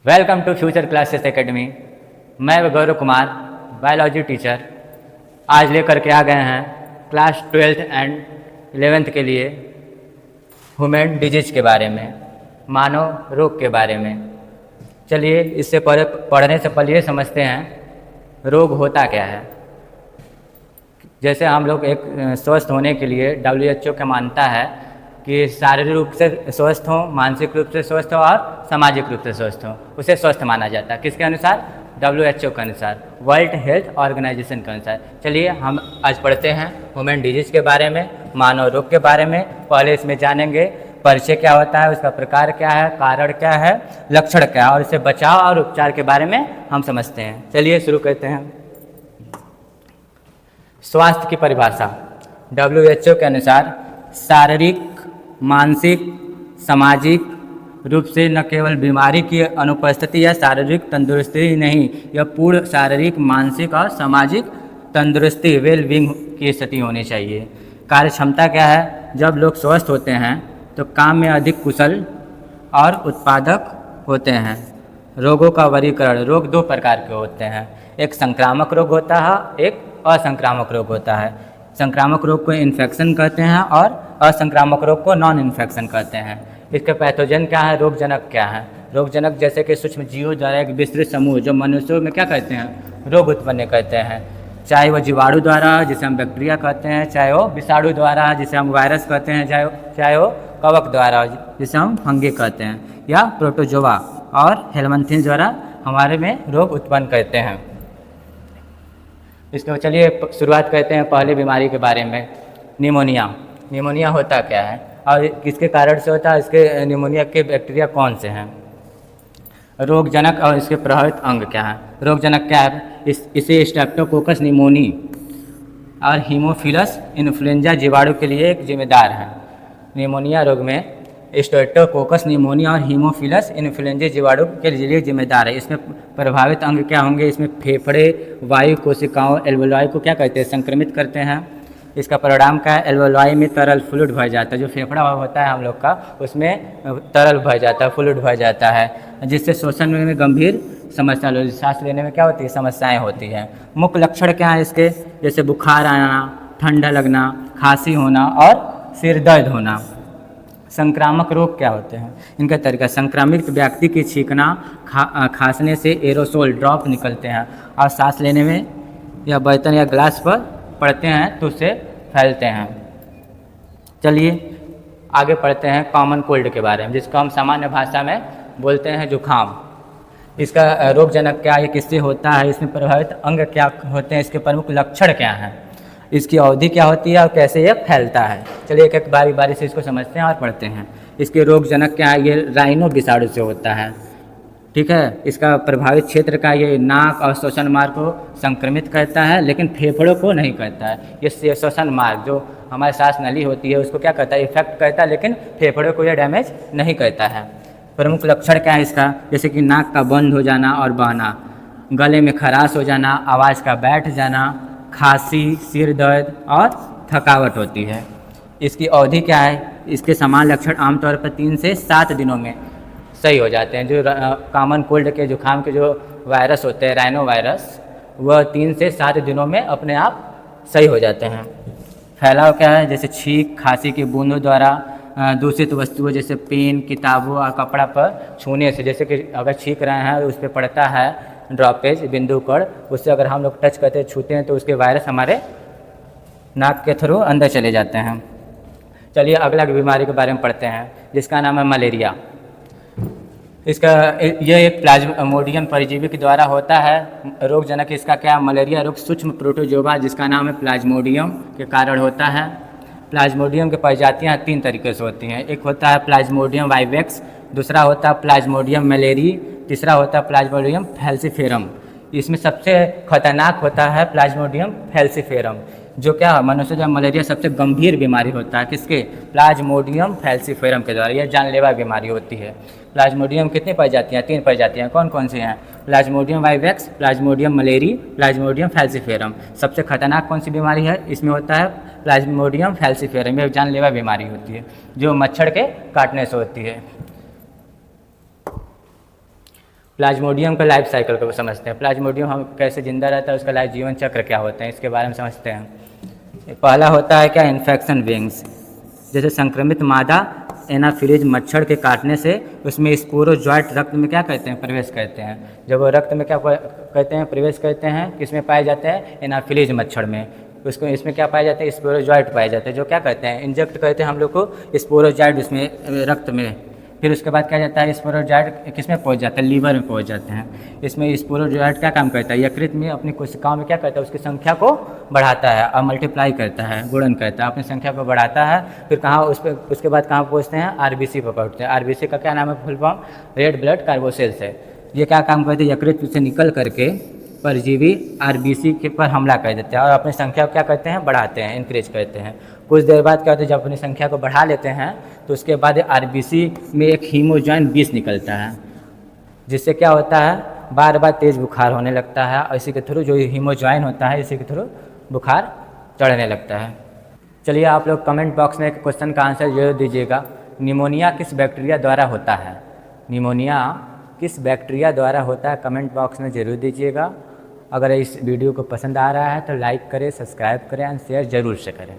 Welcome to Future Classes Academy. मैं Gaurav Kumar, biology teacher. आज लेकर के आ गए हैं क्लास 12th एंड 11th के लिए ह्यूमन डिजीज के बारे में, मानव रोग के बारे में। चलिए इससे पढ़ने से पहले ये समझते हैं रोग होता क्या है। जैसे हम लोग एक स्वस्थ होने के लिए WHO का मानता है कि शारीरिक रूप से स्वस्थ हो, मानसिक रूप से स्वस्थ हो और सामाजिक रूप से स्वस्थ हो, उसे स्वस्थ माना जाता है। किसके अनुसार? WHO के अनुसार, वर्ल्ड हेल्थ ऑर्गेनाइजेशन के अनुसार। चलिए हम आज पढ़ते हैं ह्यूमन डिजीज के बारे में, मानव रोग के बारे में। पहले इसमें जानेंगे परिचय क्या होता है, उसका प्रकार क्या है, कारण क्या है, लक्षण क्या है और इससे बचाव और उपचार के बारे में हम समझते हैं। चलिए शुरू करते हैं। स्वास्थ्य की परिभाषा WHO के अनुसार शारीरिक, मानसिक, सामाजिक रूप से न केवल बीमारी की अनुपस्थिति या शारीरिक तंदुरुस्ती ही नहीं, यह पूर्ण शारीरिक, मानसिक और सामाजिक तंदुरुस्ती, वेल बींग की स्थिति होनी चाहिए। कार्य क्षमता क्या है? जब लोग स्वस्थ होते हैं तो काम में अधिक कुशल और उत्पादक होते हैं। रोगों का वर्गीकरण। रोग दो प्रकार के होते हैं, एक संक्रामक रोग होता है, एक असंक्रामक रोग होता है। संक्रामक रोग को इन्फेक्शन कहते हैं और असंक्रामक रोग को नॉन इन्फेक्शन कहते हैं। इसके पैथोजन क्या है, रोगजनक क्या है? रोगजनक जैसे कि सूक्ष्म जीवों द्वारा एक विस्तृत समूह जो मनुष्यों में क्या कहते हैं, रोग उत्पन्न करते हैं। चाहे वो जीवाणु द्वारा जिसे हम बैक्टीरिया कहते हैं, चाहे वो विषाणु द्वारा जिसे हम वायरस कहते हैं, चाहे वो कवक द्वारा जिसे हम फंगी कहते हैं, या प्रोटोजोआ और हेलमिंथ्स द्वारा हमारे में रोग उत्पन्न करते हैं। इसके चलिए शुरुआत करते हैं पहली बीमारी के बारे में, निमोनिया। निमोनिया होता क्या है और किसके कारण से होता है? इसके निमोनिया के बैक्टीरिया कौन से हैं? रोगजनक और इसके प्रभावित अंग क्या है? रोगजनक क्या है? इसे स्ट्रेप्टोकोकस निमोनी और हीमोफिलस इन्फ्लुएंजा जीवाणु के लिए एक जिम्मेदार है। निमोनिया रोग में स्ट्रेप्टोकोकस निमोनिया और हीमोफिलस इन्फ्लुएंजा जीवाणु के लिए जिम्मेदार है। इसमें प्रभावित अंग क्या होंगे? इसमें फेफड़े, वायु कोशिकाओं, एल्वेओलाई को क्या कहते हैं, संक्रमित करते हैं। इसका परिणाम क्या है? एल्वेओलाई में तरल फ्लूइड भर जाता है। जो फेफड़ा होता है हम लोग का, उसमें तरल भर जाता है, फ्लूइड भर जाता है, जिससे श्वसन में गंभीर समस्या, सांस लेने में क्या होती है, समस्याएं होती हैं। मुख्य लक्षण क्या है इसके? जैसे बुखार आना, ठंडा लगना, खांसी होना और सिर दर्द होना। संक्रामक रोग क्या होते हैं? इनका तरीका, संक्रमित व्यक्ति की छींकना, खांसने से एरोसोल ड्रॉप निकलते हैं और सांस लेने में या बर्तन या ग्लास पर पड़ते हैं तो उससे फैलते हैं। चलिए आगे पढ़ते हैं कॉमन कोल्ड के बारे में, जिसको हम सामान्य भाषा में बोलते हैं जुखाम। इसका रोगजनक क्या है, किससे होता है, इसमें प्रभावित अंग क्या होते हैं, इसके प्रमुख लक्षण क्या हैं, इसकी अवधि क्या होती है और कैसे ये फैलता है। चलिए एक एक बारी बारी से इसको समझते हैं और पढ़ते हैं। इसके रोगजनक क्या है? ये राइनो विषाणु से होता है, ठीक है। इसका प्रभावित क्षेत्र का ये नाक और श्वसन मार्ग को संक्रमित करता है, लेकिन फेफड़ों को नहीं करता है। ये श्वसन मार्ग जो हमारी सांस नली होती है उसको क्या करता है, इफेक्ट करता है, लेकिन फेफड़ों को ये डैमेज नहीं करता है। प्रमुख लक्षण क्या है इसका? जैसे कि नाक का बंद हो जाना और बहना, गले में खराश हो जाना, आवाज़ का बैठ जाना, खांसी, सिर दर्द और थकावट होती है। इसकी अवधि क्या है? इसके समान लक्षण आमतौर पर 3 से 7 दिनों में सही हो जाते हैं। जो कॉमन कोल्ड के जुखाम के जो वायरस होते हैं, राइनो वायरस, वह 3 से 7 दिनों में अपने आप सही हो जाते हैं। फैलाव क्या है? जैसे छींक, खांसी की बूंदों द्वारा, दूषित वस्तुओं जैसे पेन, किताबों और कपड़ा पर छूने से, जैसे कि अगर छींक रहे हैं उस पर पड़ता है ड्रॉपेज, बिंदु कण, उससे अगर हम लोग टच करते छूते हैं तो उसके वायरस हमारे नाक के थ्रू अंदर चले जाते हैं। चलिए अगला बीमारी के बारे में पढ़ते हैं, जिसका नाम है मलेरिया। इसका यह एक प्लाज्मोडियम परजीवी के द्वारा होता है। रोगजनक इसका क्या? मलेरिया रोग सूक्ष्म प्रोटोजोआ जिसका नाम है प्लाज्मोडियम के कारण होता है। प्लाज्मोडियम की प्रजातियाँ 3 तरीके से होती हैं। एक होता है प्लाज्मोडियम वाइवेक्स, दूसरा होता है प्लाज्मोडियम मलेरी, तीसरा होता है प्लाज्मोडियम फैल्सीफेरम। इसमें सबसे खतरनाक होता है प्लाज्मोडियम फैल्सीफेरम, जो क्या मनुष्य जब मलेरिया सबसे गंभीर बीमारी होता है किसके? प्लाज्मोडियम फैल्सीफेरम के द्वारा। यह जानलेवा बीमारी होती है। प्लाज्मोडियम कितनी प्रजातियाँ? 3 प्रजातियाँ। कौन कौन सी हैं? Plasmodium vivax, Plasmodium malariae, Plasmodium falciparum. सबसे खतरनाक कौन सी बीमारी है? इसमें होता है प्लाज्मोडियम फैल्सीफेरम। यह जानलेवा बीमारी होती है जो मच्छर के काटने से होती है। प्लाज्मोडियम का लाइफ साइकिल को समझते हैं। प्लाज्मोडियम हम कैसे जिंदा रहता है, उसका लाइफ जीवन चक्र क्या होता है, इसके बारे में समझते हैं। पहला होता है क्या, इन्फेक्शन विंग्स। जैसे संक्रमित मादा एनाफिलीज मच्छर के काटने से उसमें स्पोरोजॉइट रक्त में क्या कहते हैं, प्रवेश करते हैं। जब वो रक्त में क्या कहते हैं, प्रवेश करते हैं, किसमें पाए जाते हैं, एनाफिलीज मच्छर में। उसको इसमें क्या पाए जाते हैं, स्पोरोजॉइट पाए जाते हैं, जो क्या कहते हैं, इंजेक्ट करते हैं हम लोग को स्पोरोजॉइट उसमें रक्त में। फिर उसके बाद क्या जाता है, स्पोरोजॉइट किस में पहुंच जाता है, लीवर में पहुंच जाते हैं। इसमें स्पोरोजॉइट क्या काम करता है, यकृत में अपनी कोशिकाओं में क्या करता है, उसकी संख्या को बढ़ाता है और मल्टीप्लाई करता है, गुणन करता है, अपनी संख्या को बढ़ाता है। फिर कहाँ उसके बाद कहाँ पहुँचते हैं, आरबीसी पर पहुँचते हैं। आरबीसी का क्या नाम है, फुल फॉर्म, रेड ब्लड कार्बोसेल्स है। ये क्या काम करते हैं, यकृत से निकल करके परजीवी आरबीसी के पर हमला कर देते हैं और अपनी संख्या को क्या करते हैं, बढ़ाते हैं, इंक्रीज करते हैं। कुछ देर बाद क्या होता है, जब अपनी संख्या को बढ़ा लेते हैं तो उसके बाद आरबीसी में एक हीमोजॉइन विष निकलता है, जिससे क्या होता है, बार बार तेज़ बुखार होने लगता है और इसी के थ्रू जो हीमोजॉइन होता है, इसी के थ्रू बुखार चढ़ने लगता है। चलिए आप लोग कमेंट बॉक्स में एक क्वेश्चन का आंसर जरूर दीजिएगा, निमोनिया किस बैक्टीरिया द्वारा होता है। निमोनिया किस बैक्टीरिया द्वारा होता है, कमेंट बॉक्स में ज़रूर दीजिएगा। अगर इस वीडियो को पसंद आ रहा है तो लाइक करें, सब्सक्राइब करें और शेयर ज़रूर से करें।